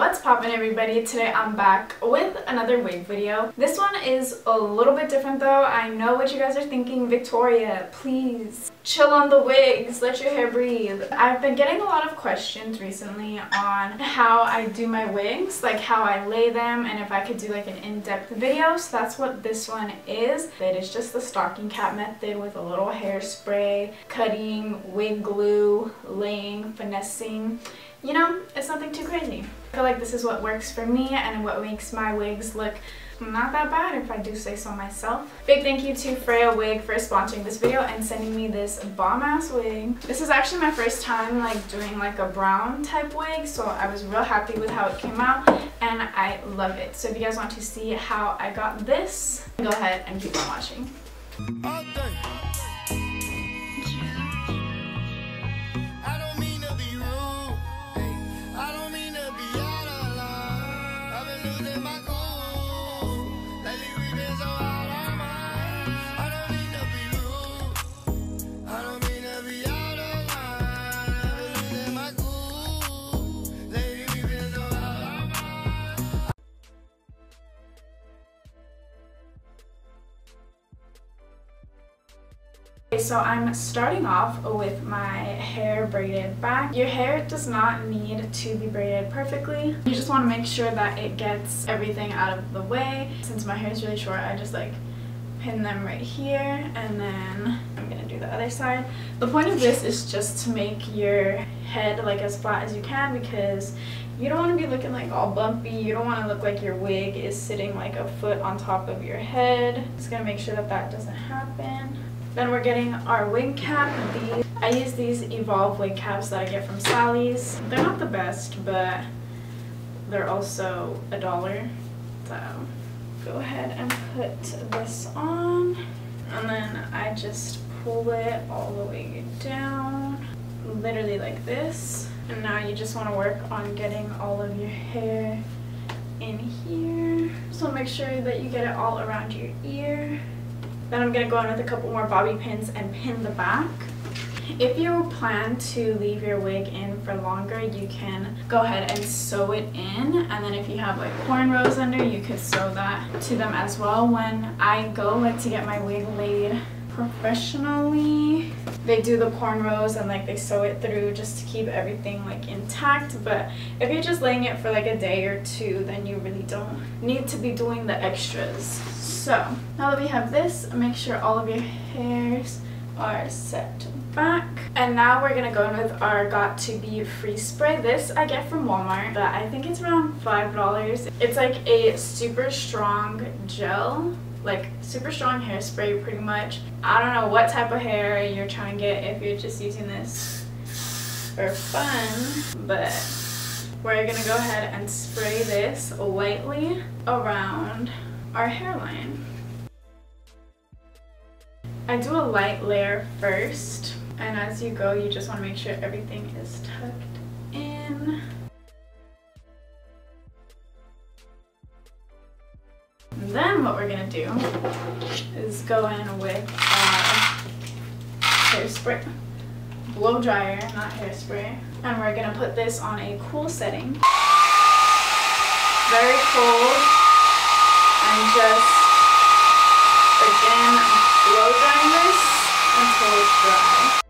What's poppin', everybody? Today I'm back with another wig video. This one is a little bit different though. I know what you guys are thinking. Victoria, please chill on the wigs, let your hair breathe. I've been getting a lot of questions recently on how I do my wigs, like how I lay them, and if I could do like an in-depth video. So that's what this one is. It is just the stocking cap method with a little hairspray, cutting, wig glue, laying, finessing. You know, it's nothing too crazy. I feel like this is what works for me and what makes my wigs look not that bad, if I do say so myself. Big thank you to Freya Wig for sponsoring this video and sending me this bomb ass wig. This is actually my first time like doing like a brown type wig, so I was real happy with how it came out and I love it. So if you guys want to see how I got this, go ahead and keep on watching. So I'm starting off with my hair braided back. Your hair does not need to be braided perfectly. You just want to make sure that it gets everything out of the way. Since my hair is really short, I just like pin them right here, and then I'm gonna do the other side. The point of this is just to make your head like as flat as you can, because you don't want to be looking like all bumpy. You don't want to look like your wig is sitting like a foot on top of your head. Just gonna make sure that that doesn't happen. Then we're getting our wig cap. I use these Evolve wig caps that I get from Sally's. They're not the best, but they're also $1. So go ahead and put this on, and then I just pull it all the way down, literally like this. And now you just want to work on getting all of your hair in here. So make sure that you get it all around your ear. Then I'm going to go in with a couple more bobby pins and pin the back. If you plan to leave your wig in for longer, you can go ahead and sew it in. And then if you have like cornrows under, you could sew that to them as well. When I go like to get my wig laid professionally, they do the cornrows and like they sew it through just to keep everything like intact. But if you're just laying it for like a day or two, then you really don't need to be doing the extras. So now that we have this, make sure all of your hairs are set back. And now we're gonna go in with our Got To Be Free Spray. This I get from Walmart, but I think it's around $5. It's like a super strong gel, like super strong hairspray pretty much. I don't know what type of hair you're trying to get if you're just using this for fun, but we're gonna go ahead and spray this lightly around our hairline. I do a light layer first, and as you go, you just want to make sure everything is tucked in. And then what we're gonna do is go in with our hairspray, blow dryer, not hairspray, and we're gonna put this on a cool setting, very cold, and just again blow drying this until it's dry.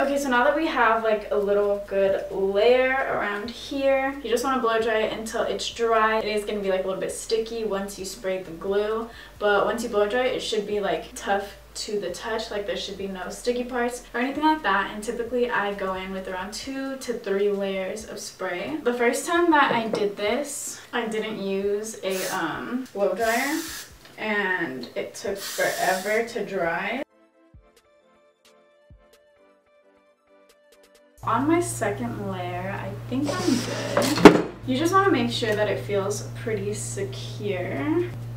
Okay, so now that we have like a little good layer around here, you just want to blow dry it until it's dry. It is going to be like a little bit sticky once you spray the glue, but once you blow dry it, it should be like tough to the touch, like there should be no sticky parts or anything like that. And typically I go in with around 2 to 3 layers of spray. The first time that I did this, I didn't use a blow dryer and it took forever to dry. On my second layer, I think I'm good. You just want to make sure that it feels pretty secure.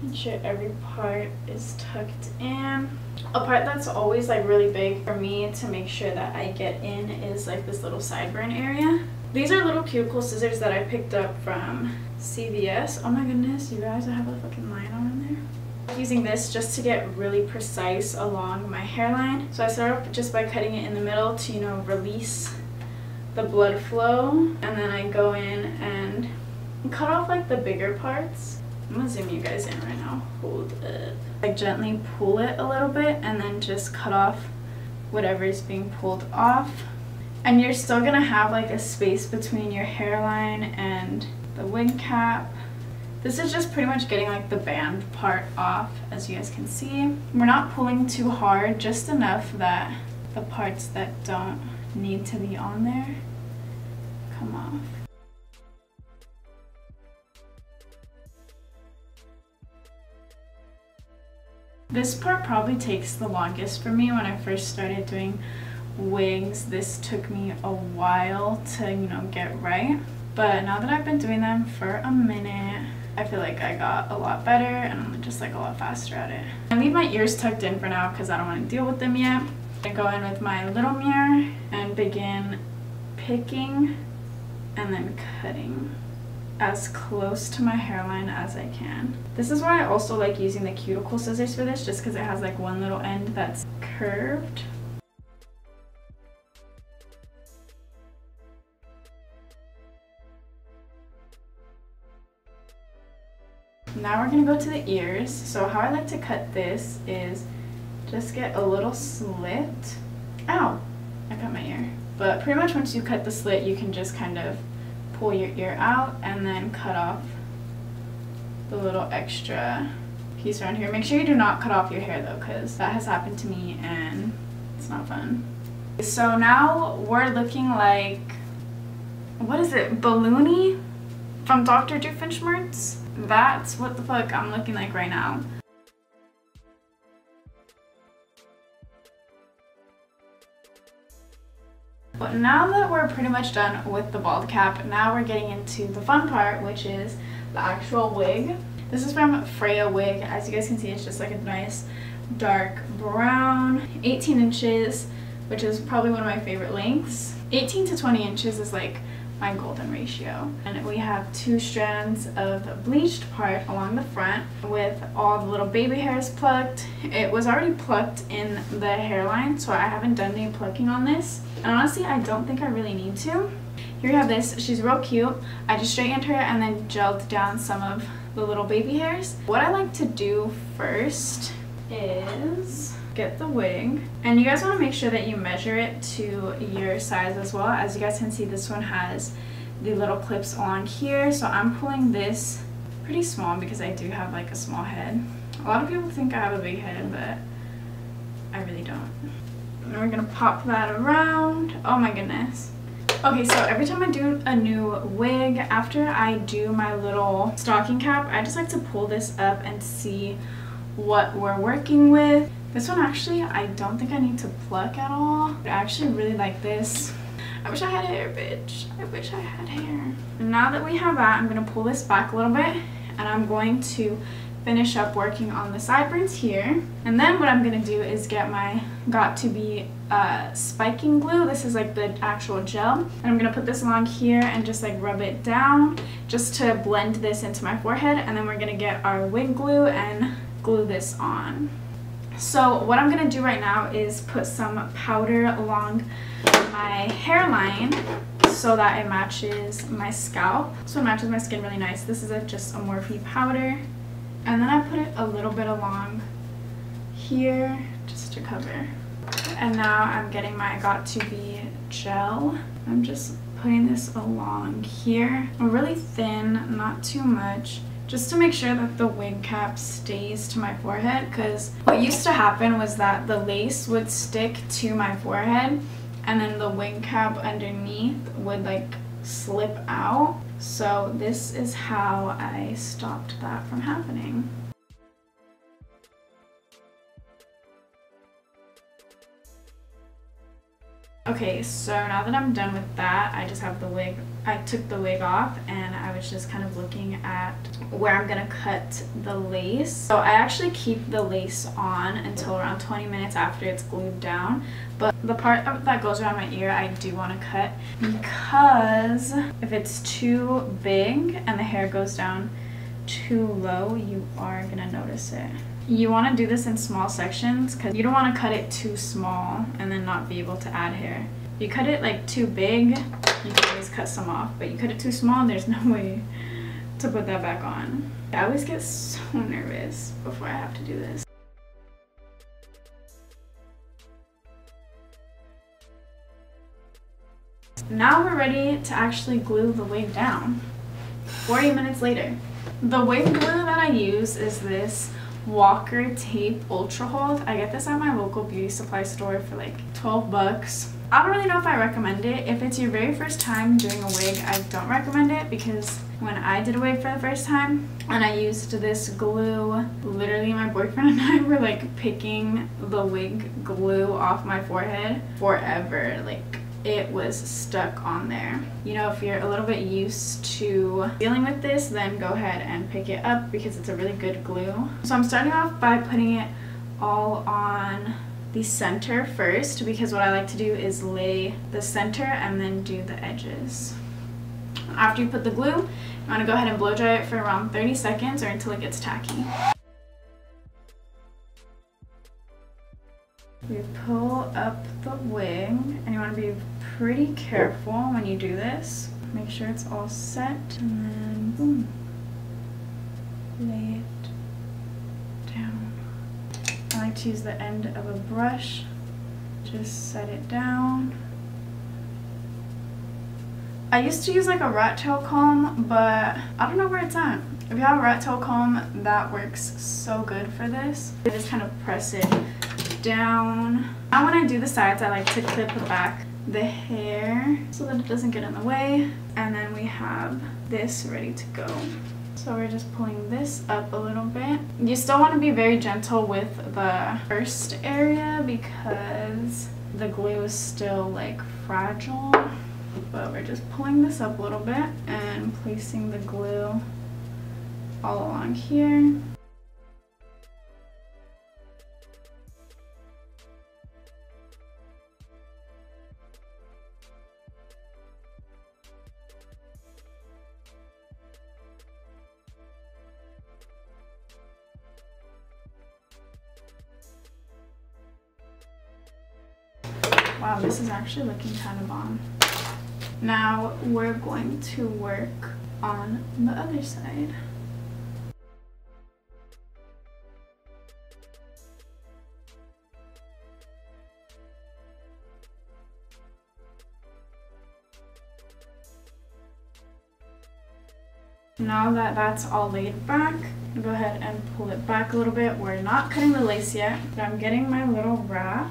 Make sure every part is tucked in. A part that's always like really big for me to make sure that I get in is like this little sideburn area. These are little cuticle scissors that I picked up from CVS. Oh my goodness, you guys, I have a fucking line on in there. like using this just to get really precise along my hairline. So I start off just by cutting it in the middle to, you know, release the blood flow, and then I go in and cut off like the bigger parts. I'm gonna zoom you guys in right now. Hold it. Like gently pull it a little bit and then just cut off whatever is being pulled off. And you're still gonna have like a space between your hairline and the wig cap. This is just pretty much getting like the band part off, as you guys can see. We're not pulling too hard, just enough that the parts that don't need to be on there come off. This part probably takes the longest for me. When I first started doing wigs, this took me a while to, you know, get right. But now that I've been doing them for a minute, I feel like I got a lot better and I'm just like a lot faster at it. I leave my ears tucked in for now because I don't want to deal with them yet. I go in with my little mirror and begin picking and then cutting as close to my hairline as I can. This is why I also like using the cuticle scissors for this, just because it has like one little end that's curved. Now we're gonna go to the ears. So how I like to cut this is just get a little slit. Ow! I cut my ear. But pretty much once you cut the slit, you can just kind of pull your ear out and then cut off the little extra piece around here. Make sure you do not cut off your hair though, because that has happened to me and it's not fun. So now we're looking like, what is it, Balloony from Dr. Doofenshmirtz? That's what the fuck I'm looking like right now. But now that we're pretty much done with the bald cap, now we're getting into the fun part, which is the actual wig. This is from Freya Wig. As you guys can see, it's just like a nice dark brown, 18 inches, which is probably one of my favorite lengths. 18 to 20 inches is like my golden ratio. And we have 2 strands of bleached part along the front with all the little baby hairs plucked. It was already plucked in the hairline, so I haven't done any plucking on this. And honestly, I don't think I really need to. Here we have this. She's real cute. I just straightened her and then gelled down some of the little baby hairs. What I like to do first is get the wig, and you guys want to make sure that you measure it to your size as well. As you guys can see, this one has the little clips on here, so I'm pulling this pretty small because I do have like a small head. A lot of people think I have a big head, but I really don't. And we're gonna pop that around. Oh my goodness. Okay, so every time I do a new wig, after I do my little stocking cap, I just like to pull this up and see what we're working with. This one actually, I don't think I need to pluck at all. I actually really like this. I wish I had hair, bitch. I wish I had hair. Now that we have that, I'm gonna pull this back a little bit and I'm going to finish up working on the sideburns here. And then what I'm gonna do is get my Got2b spiking glue. This is like the actual gel. And I'm gonna put this along here and just like rub it down just to blend this into my forehead. And then we're gonna get our wig glue and glue this on. So what I'm gonna do right now is put some powder along my hairline so that it matches my scalp. So it matches my skin really nice. This is just a Morphe powder. And then I put it a little bit along here just to cover. And now I'm getting my Got2b gel. I'm just putting this along here. Really thin, not too much, just to make sure that the wig cap stays to my forehead, because what used to happen was that the lace would stick to my forehead and then the wig cap underneath would like slip out. So this is how I stopped that from happening. Okay, so now that I'm done with that, I just have the wig. I took the wig off and I was just kind of looking at where I'm gonna cut the lace. So I actually keep the lace on until around 20 minutes after it's glued down. But the part that goes around my ear, I do want to cut, because if it's too big and the hair goes down too low, you are gonna notice it. You want to do this in small sections because you don't want to cut it too small and then not be able to add hair. If you cut it like too big, you can always cut some off, but you cut it too small, there's no way to put that back on. I always get so nervous before I have to do this. Now we're ready to actually glue the wig down. 40 minutes later. The wig glue that I use is this Walker Tape Ultra Hold. I get this at my local beauty supply store for like 12 bucks. I don't really know if I recommend it. If it's your very first time doing a wig, I don't recommend it because when I did a wig for the first time and I used this glue, literally my boyfriend and I were like picking the wig glue off my forehead forever. Like, it was stuck on there. You know, if you're a little bit used to dealing with this, then go ahead and pick it up because it's a really good glue. So I'm starting off by putting it all on the center first because what I like to do is lay the center and then do the edges. After you put the glue, you want to go ahead and blow dry it for around 30 seconds or until it gets tacky. You pull up the wig and you want to be pretty careful when you do this. Make sure it's all set and then boom, lay it down. I like to use the end of a brush, just set it down. I used to use like a rat tail comb, but I don't know where it's at. If you have a rat tail comb, that works so good for this. You just kind of press it down. Now when I do the sides, I like to clip back the hair so that it doesn't get in the way, and then we have this ready to go. So we're just pulling this up a little bit. You still want to be very gentle with the first area because the glue is still like fragile, but we're just pulling this up a little bit and placing the glue all along here. Wow, this is actually looking kind of bomb. Now we're going to work on the other side. Now that that's all laid back, go ahead and pull it back a little bit. We're not cutting the lace yet, but I'm getting my little wrap.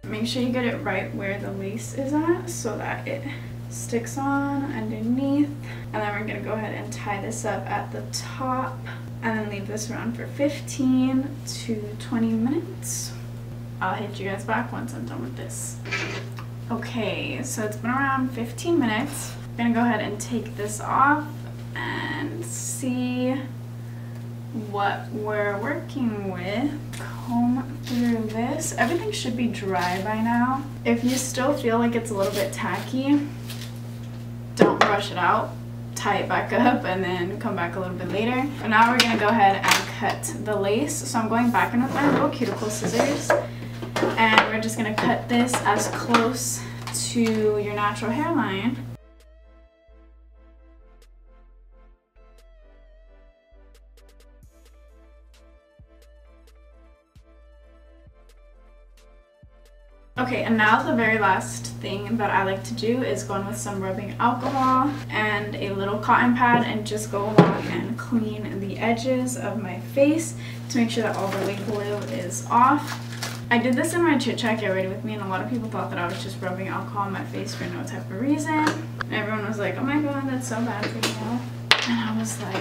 Make sure you get it right where the lace is at so that it sticks on underneath. And then we're gonna go ahead and tie this up at the top and then leave this around for 15 to 20 minutes. I'll hit you guys back once I'm done with this. Okay, so it's been around 15 minutes. I'm gonna go ahead and take this off and see what we're working with. Comb through this. Everything should be dry by now. If you still feel like it's a little bit tacky, don't brush it out. Tie it back up and then come back a little bit later. But now we're gonna go ahead and cut the lace. So I'm going back in with my little cuticle scissors and we're just gonna cut this as close to your natural hairline. Okay, and now the very last thing that I like to do is go in with some rubbing alcohol and a little cotton pad and just go along and clean the edges of my face to make sure that all the wig glue is off. I did this in my chit chat get ready with me and a lot of people thought that I was just rubbing alcohol on my face for no type of reason. And everyone was like, oh my god, that's so bad for you. And I was like,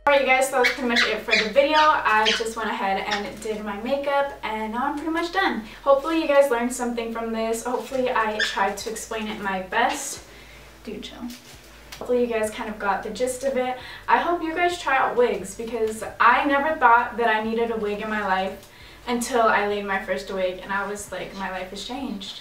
alright you guys, so that was pretty much it for the video. I just went ahead and did my makeup and now I'm pretty much done. Hopefully you guys learned something from this. Hopefully I tried to explain it my best. Dude, chill. Hopefully you guys kind of got the gist of it. I hope you guys try out wigs because I never thought that I needed a wig in my life until I laid my first wig and I was like, my life has changed.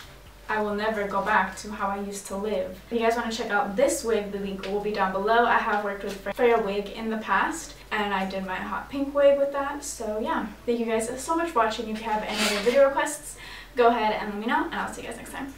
I will never go back to how I used to live. If you guys want to check out this wig, the link will be down below. I have worked with Freya Wig in the past, and I did my hot pink wig with that. So yeah, thank you guys so much for watching. If you have any other video requests, go ahead and let me know, and I'll see you guys next time.